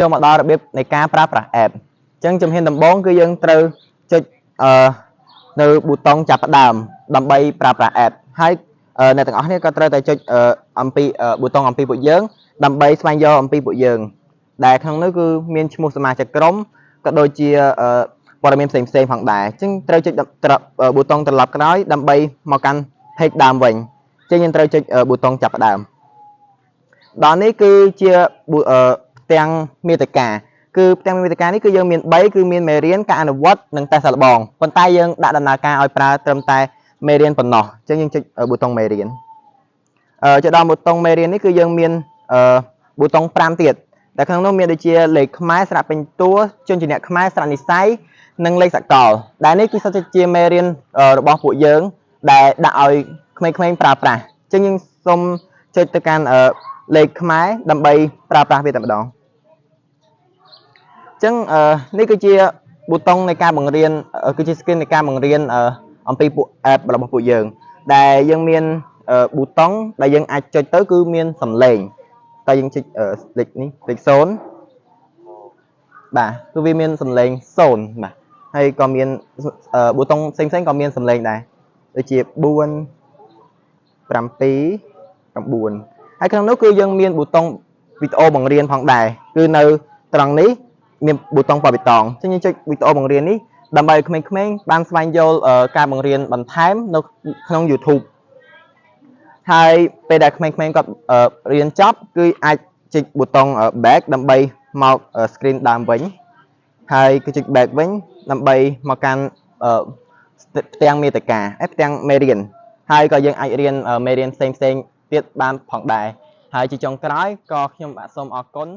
ចូលមកដល់របៀបនៃការប្រើប្រាស់ app អញ្ចឹងជំហានដំបូងគឺយើងត្រូវចុចនៅប៊ូតុងចាប់ផ្ដើមដើម្បីប្រើប្រាស់ app ហើយអ្នកទាំងអស់គ្នាក៏ត្រូវតែចុចអំពីប៊ូតុងអំពីពួកយើងដើម្បីស្វែងយល់អំពីពួកយើងដែលក្នុងនោះគឺមានឈ្មោះសមាជិកក្រុមក៏ដូចជាព័ត៌មានផ្សេងៗផងដែរអញ្ចឹងត្រូវចុចប៊ូតុងត្រឡប់ក្រោយដើម្បីមកកាន់ page ដើមវិញអញ្ចឹងយើងត្រូវចុចប៊ូតុងចាប់ផ្ដើមដល់នេះគឺជាផ្ទាំងមាតិកាគឺផ្ទាំងមាតិកានេះគឺយើងមាន3គឺមានមេរៀនការអនុវត្តនិងតេស្តសាកល្បងប៉ុន្តែយើងដាក់ដំណើរការឲ្យប្រើត្រឹមតែមេរៀនប៉ុណ្ណោះអញ្ចឹងយើងចុចប៊ូតុងមេរៀនចុចដល់ប៊ូតុងមេរៀននេះគឺយើងមានប៊ូតុង5ទៀតដែលក្នុងនោះមានដូចជាលេខខ្មែរស្រៈពេញតួជនជាអ្នកខ្មែរស្រៈនិស្ស័យនិងលេខសកលដែលនេះគឺសុទ្ធជាមេរៀនរបស់ពួកយើងដែលដាក់ឲ្យក្មេងៗប្រើប្រាស់អញ្ចឹងយើងសូមចុចទៅកាន់លេខខ្មែរដើម្បីប្រើប្រាស់វាតែម្ដងអញ្ចឹងនេះគឺជាប៊ូតុងនៃការបង្រៀនគឺជា screen នៃការបង្រៀនអំពីពួក app របស់ពួកយើងដែលយើងមានប៊ូតុងដែលយើងអាចចុចទៅគឺមានសំឡេងតែយើងចុចលេខនេះលេខ0បាទគឺវាមានសំឡេង0បាទហើយក៏មានប៊ូតុងផ្សេងៗក៏មានសំឡេងដែរដូចជា4 7 9ហើយក្នុងនោះគឺយើងមានប៊ូតុងវីដេអូបង្រៀនផងដែរគឺនៅត្រង់នេះមានប៊ូតុងប៉ប៊ីតងអញ្ចឹងយើងចុចវីដេអូបង្រៀននេះដើម្បីឲ្យក្មេងៗបានស្វែងយល់ការបង្រៀនបន្ថែមនៅក្នុង YouTube ហើយពេលដែលក្មេងៗគាត់រៀនចប់គឺអាចចុចប៊ូតុង back ដើម្បីមក screen ដើមវិញហើយគឺចុច back វិញដើម្បីមកកាន់ផ្ទាំងមាតិកាផ្ទាំងមេរៀនហើយក៏យើងអាចរៀនមេរៀនផ្សេងៗទៀតបានផងដែរហើយជាចុងក្រោយក៏ខ្ញុំបាទសូមអរគុណ